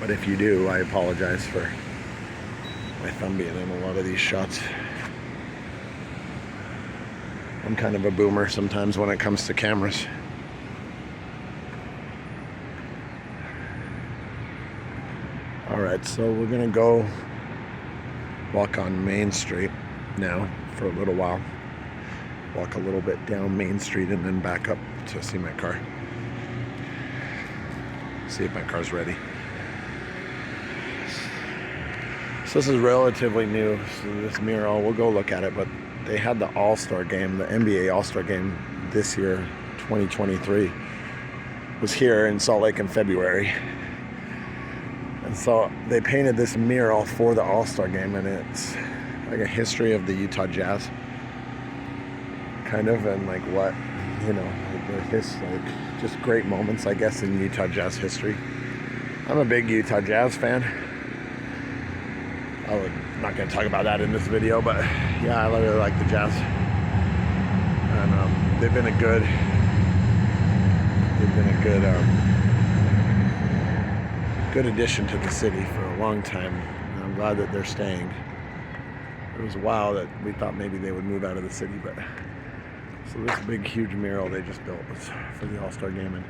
But if you do, I apologize for my thumb being in a lot of these shots. I'm kind of a boomer sometimes when it comes to cameras. Alright, so we're gonna go walk on Main Street now for a little while. Walk a little bit down Main Street and then back up to see my car. See if my car's ready. So this is relatively new, so this mural, we'll go look at it, but they had the All-Star game, the NBA All-Star game this year, 2023, was here in Salt Lake in February. And so they painted this mural for the All-Star game, and it's like a history of the Utah Jazz, kind of, and like what, you know, like just great moments, I guess, in Utah Jazz history. I'm a big Utah Jazz fan. I'm not going to talk about that in this video, but yeah, I really like the Jazz, and they've been a good good addition to the city for a long time, and I'm glad that they're staying. It was a while that we thought maybe they would move out of the city, but so this big huge mural they just built was for the All-Star game, and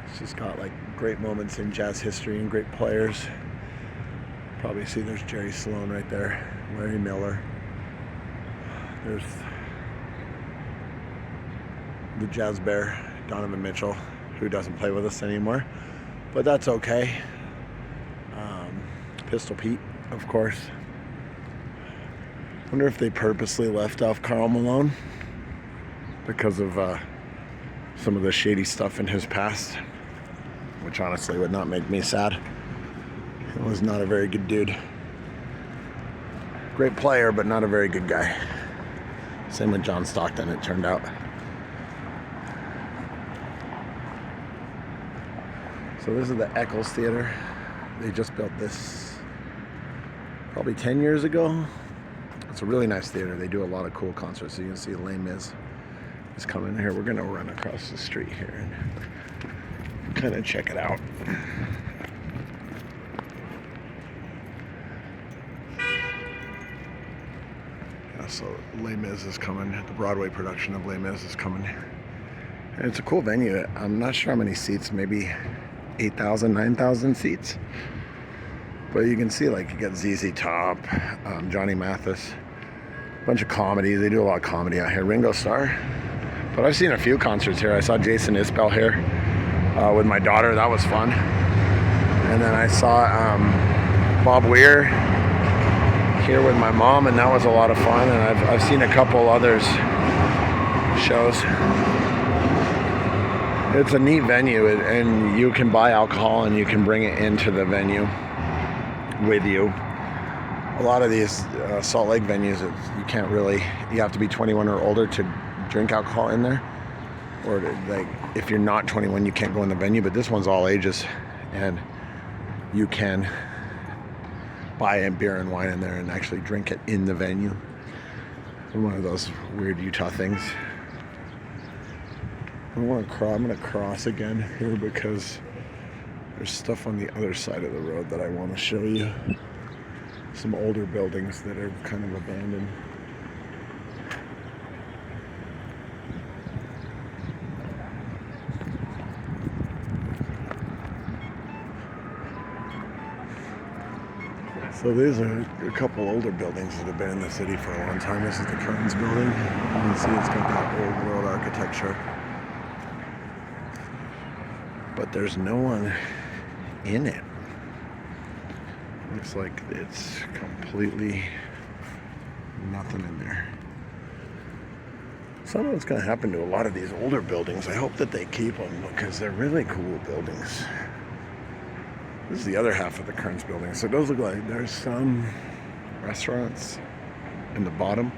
it's just got like great moments in Jazz history and great players. Probably see there's Jerry Sloan right there, Larry Miller. There's the Jazz Bear, Donovan Mitchell, who doesn't play with us anymore, but that's okay. Pistol Pete, of course. Wonder if they purposely left off Karl Malone because of some of the shady stuff in his past, which honestly would not make me sad. He was not a very good dude. Great player, but not a very good guy. Same with John Stockton, it turned out. So this is the Eccles Theater. They just built this probably 10 years ago. It's a really nice theater. They do a lot of cool concerts. So you can see Les Mis is coming here. We're gonna run across the street here and kind of check it out. So Les Mis is coming. The Broadway production of Les Mis is coming. And it's a cool venue. I'm not sure how many seats, maybe 8,000, 9,000 seats. But you can see, like, you got ZZ Top, Johnny Mathis, a bunch of comedy. They do a lot of comedy out here. Ringo Starr. But I've seen a few concerts here. I saw Jason Isbell here with my daughter. That was fun. And then I saw Bob Weir here with my mom, and that was a lot of fun. And I've seen a couple others shows. It's a neat venue, and you can buy alcohol and you can bring it into the venue with you. A lot of these Salt Lake venues, you can't really, you have to be 21 or older to drink alcohol in there, or like if you're not 21 you can't go in the venue. But this one's all ages, and you can buy a beer and wine in there and actually drink it in the venue. It's one of those weird Utah things. I'm gonna cross again here because there's stuff on the other side of the road that I want to show you. Some older buildings that are kind of abandoned. So these are a couple older buildings that have been in the city for a long time. This is the Kearns building. You can see it's got that old world architecture. But there's no one in it. Looks like it's completely nothing in there. So I don't know what's going to happen to a lot of these older buildings. I hope that they keep them because they're really cool buildings. This is the other half of the Kearns building. So it does look like there's some restaurants in the bottom.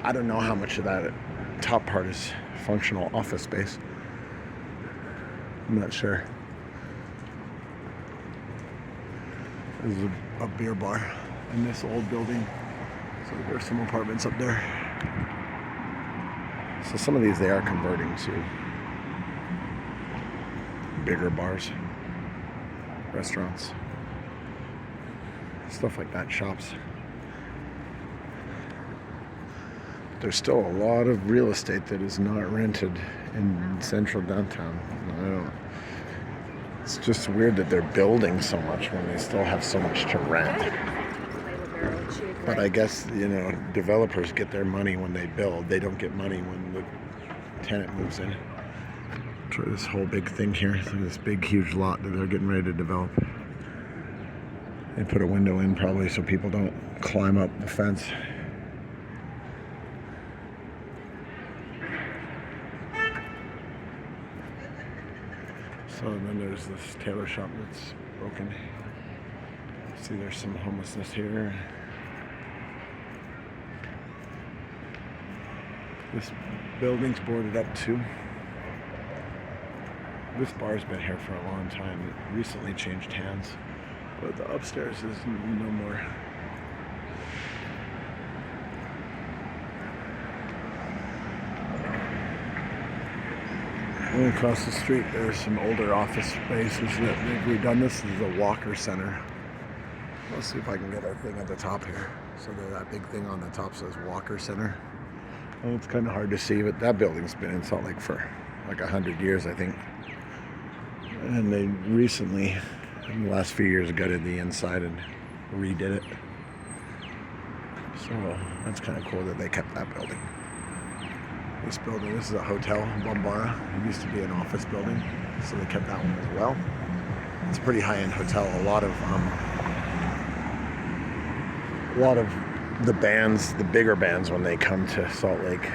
I don't know how much of that top part is functional office space. I'm not sure. There's a beer bar in this old building. So there's some apartments up there. So some of these they are converting to bigger bars, restaurants. stuff like that, shops. There's still a lot of real estate that is not rented in central downtown. It's just weird that they're building so much when they still have so much to rent. But I guess, developers get their money when they build. They don't get money when the tenant moves in. Try this whole big thing here. So this big, huge lot that they're getting ready to develop. They put a window in probably so people don't climb up the fence. So then there's this tailor shop that's broken. See, there's some homelessness here. This building's boarded up too. This bar's been here for a long time. It recently changed hands, but the upstairs is no more. And across the street, there's some older office spaces that they've redone. This is a Walker Center. Let's see if I can get a thing at the top here. So that big thing on the top says Walker Center. Well, it's kind of hard to see, but that building's been in Salt Lake for like 100 years, I think. And they recently, in the last few years, gutted the inside and redid it. So that's kind of cool that they kept that building. This building, this is a hotel, Bombara. It used to be an office building, so they kept that one as well. It's a pretty high-end hotel. A lot of the bands, the bigger bands, when they come to Salt Lake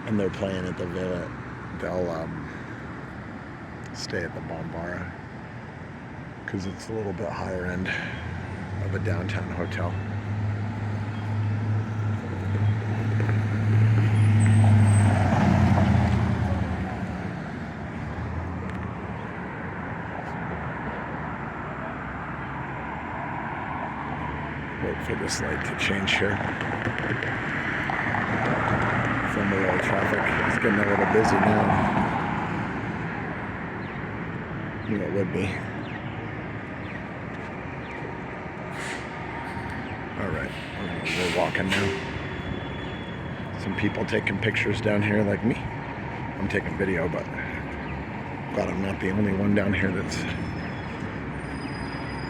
and they're playing at the Villa, they'll stay at the Bombara because it's a little bit higher end of a downtown hotel. Wait for this light to change here. From the old traffic. It's getting a little busy now. It would be. Alright, we're walking now. Some people taking pictures down here like me. I'm taking video, but glad I'm not the only one down here that's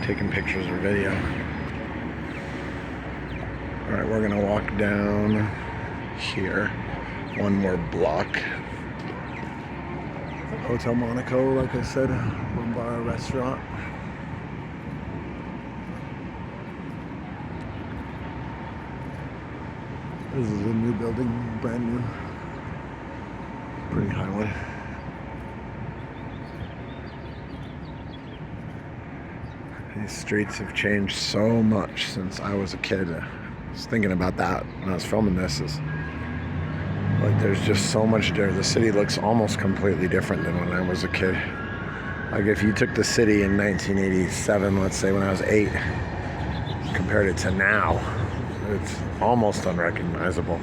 taking pictures or video. Alright, we're gonna walk down here. One more block. Hotel Monaco, like I said, Bombara restaurant. This is a new building, brand new. Pretty high one. These streets have changed so much since I was a kid. I was thinking about that when I was filming this. Like, there's just so much there. The city looks almost completely different than when I was a kid. Like, if you took the city in 1987, let's say when I was 8, compared it to now, it's almost unrecognizable.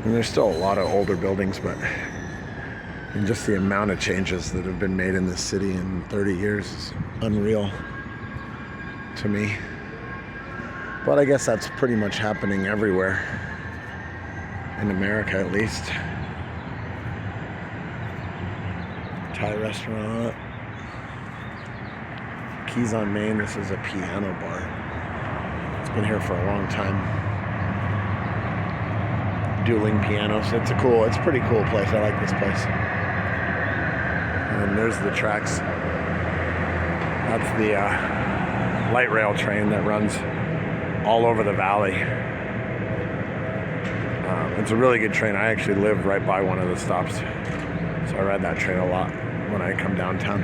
And there's still a lot of older buildings, but and just the amount of changes that have been made in this city in 30 years is unreal to me. But I guess that's pretty much happening everywhere. In America, at least. Thai restaurant. Keys on Main. This is a piano bar. It's been here for a long time. Dueling pianos. It's a pretty cool place. I like this place. And there's the tracks. That's the light rail train that runs all over the valley. It's a really good train. I actually live right by one of the stops, so I ride that train a lot when I come downtown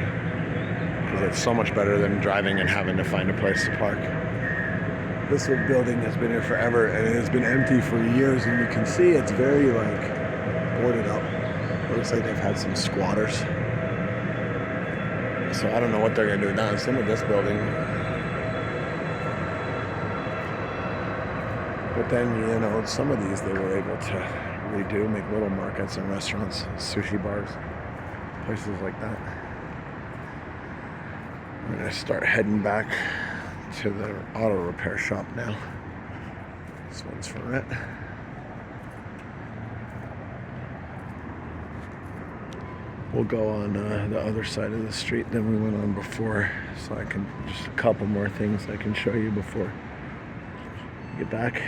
because it's so much better than driving and having to find a place to park. This building has been here forever and it has been empty for years, and you can see it's very boarded up. It looks like they've had some squatters. So I don't know what they're gonna do now. Some of this building. But then, some of these they were able to redo, make little markets and restaurants, sushi bars, places like that. I'm going to start heading back to the auto repair shop now. This one's for rent. We'll go on the other side of the street than we went on before, so I can just a couple more things I can show you before we get back.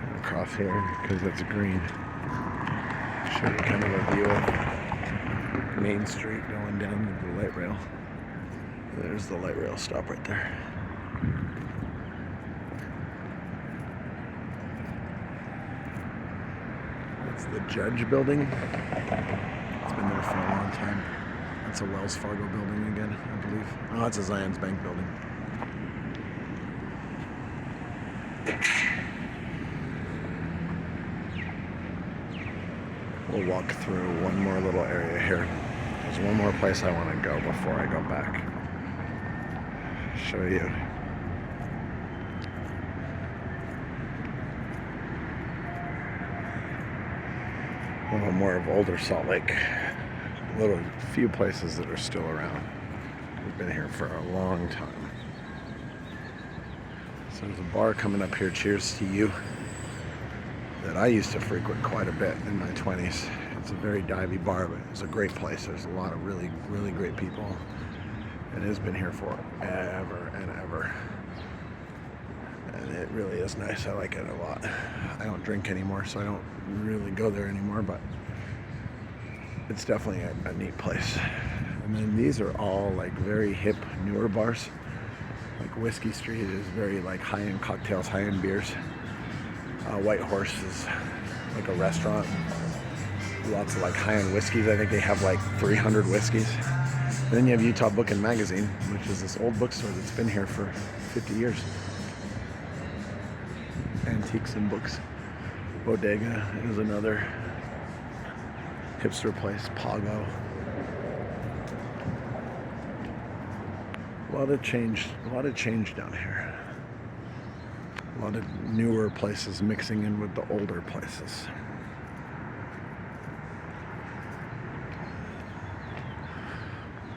And across here because it's green. Show you kind of a view of Main Street going down to the light rail. There's the light rail stop right there. That's the Judge Building. It's been there for a long time. That's a Wells Fargo building again, I believe. Oh, it's a Zions Bank building. We'll walk through one more little area here. There's one more place I want to go before I go back. Show you. A little more of older Salt Lake. A few places that are still around. We've been here for a long time. So there's a bar coming up here, Cheers to You, that I used to frequent quite a bit in my 20s. It's a very divey bar, but it's a great place. There's a lot of really, really great people. It has been here for ever and ever. And it really is nice. I like it a lot. I don't drink anymore, so I don't really go there anymore, but it's definitely a neat place. And then these are all like very hip, newer bars. Like Whiskey Street is very like high-end cocktails, high-end beers. White Horse is like a restaurant. Lots of like high-end whiskeys. I think they have like 300 whiskeys. Then you have Utah Book and Magazine, which is this old bookstore that's been here for 50 years. Antiques and books. Bodega is another hipster place. Pago. A lot of change down here. A lot of newer places mixing in with the older places.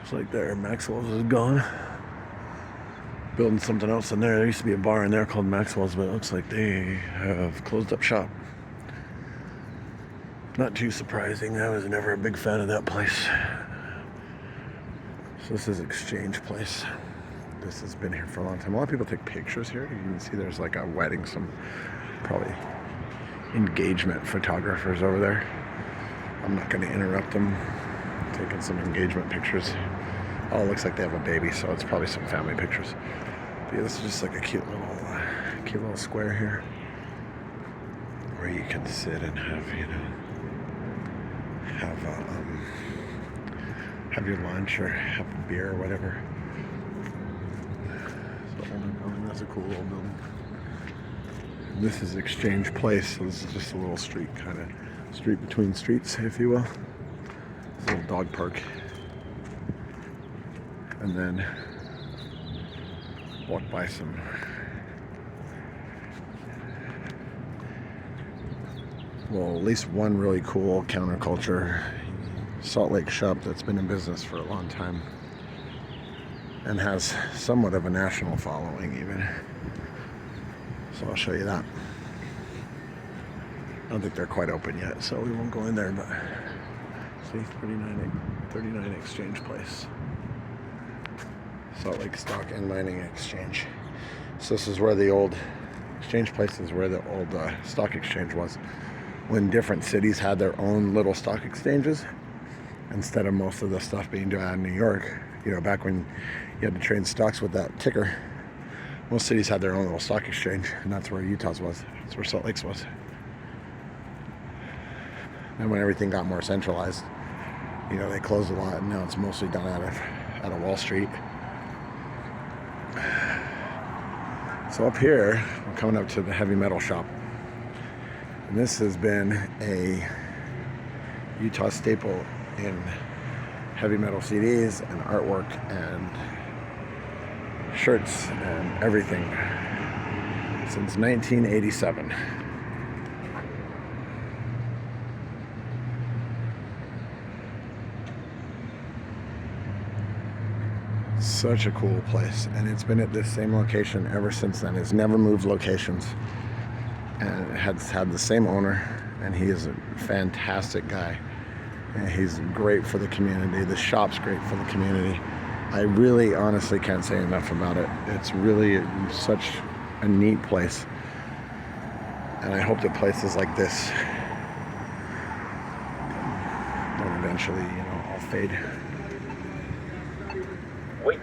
It's like there, Maxwell's is gone. Building something else in there. There used to be a bar in there called Maxwell's, but it looks like they have closed up shop. Not too surprising. I was never a big fan of that place. So this is Exchange Place. This has been here for a long time. A lot of people take pictures here. You can see there's like a wedding, some probably engagement photographers over there. I'm not going to interrupt them. Taking some engagement pictures. Oh, it looks like they have a baby, so it's probably some family pictures. But yeah, this is just like a cute little square here where you can sit and have, have your lunch or have a beer or whatever. So older building, that's a cool old building. And this is Exchange Place, so this is just a little street, kind of street between streets, if you will. It's a little dog park. And then walk by some at least one really cool counterculture Salt Lake shop that's been in business for a long time and has somewhat of a national following even. So I'll show you that. I don't think they're quite open yet, so we won't go in there, but see, 39 Exchange Place. Salt Lake Stock and Mining Exchange. So this is where the old Exchange Place is where the old stock exchange was. When different cities had their own little stock exchanges, instead of most of the stuff being done out in New York, back when you had to trade stocks with that ticker, most cities had their own little stock exchange, and that's where Utah's was. That's where Salt Lake's was. And when everything got more centralized, they closed a lot, and now it's mostly done out of Wall Street. So up here, we're coming up to the heavy metal shop. And this has been a Utah staple in heavy metal CDs and artwork and shirts and everything since 1987. such a cool place, and it's been at this same location ever since then. It's never moved locations, and it has had the same owner, and he is a fantastic guy, and he's great for the community. The shop's great for the community. I really honestly can't say enough about it. It's really such a neat place, and I hope that places like this don't eventually, all fade. Wait.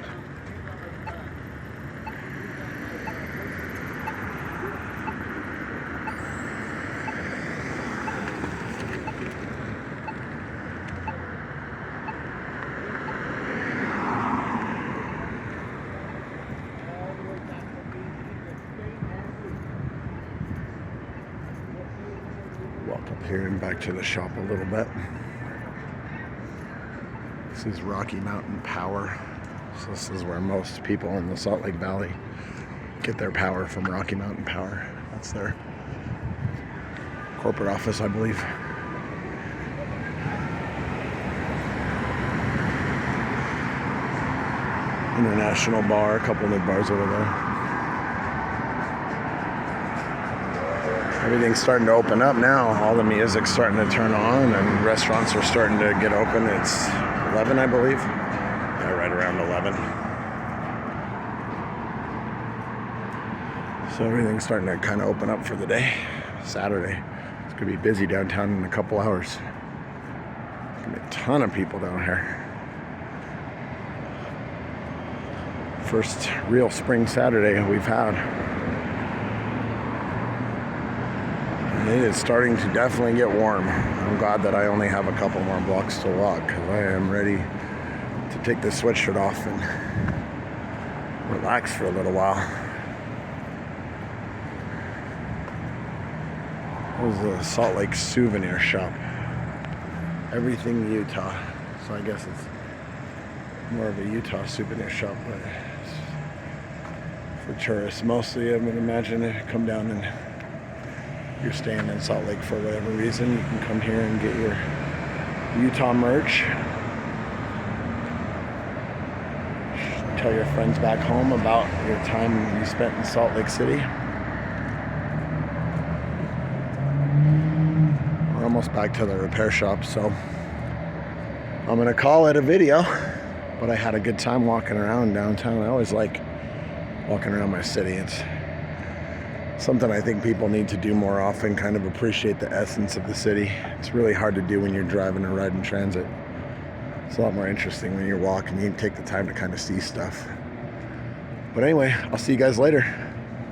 Walk up here and back to the shop a little bit. This is Rocky Mountain Power. So this is where most people in the Salt Lake Valley get their power from, Rocky Mountain Power. That's their corporate office, I believe. International Bar, a couple new bars over there. Everything's starting to open up now. All the music's starting to turn on, and restaurants are starting to get open. It's 11, I believe. Yeah, right around 11. So everything's starting to kind of open up for the day. Saturday. It's going to be busy downtown in a couple hours. There's going to be a ton of people down here. First real spring Saturday we've had. And it is starting to definitely get warm. I'm glad that I only have a couple more blocks to walk, because I am ready to take this sweatshirt off and relax for a little while. This is a Salt Lake souvenir shop. Everything Utah. So I guess it's more of a Utah souvenir shop, but it's for tourists mostly. I would imagine they come down, and you're staying in Salt Lake for whatever reason, you can come here and get your Utah merch. Tell your friends back home about your time you spent in Salt Lake City. We're almost back to the repair shop, so I'm gonna call it a video. But I had a good time walking around downtown. I always like walking around my city. It's something I think people need to do more often, kind of appreciate the essence of the city. It's really hard to do when you're driving or riding transit. It's a lot more interesting when you're walking. You can take the time to kind of see stuff. But anyway, I'll see you guys later.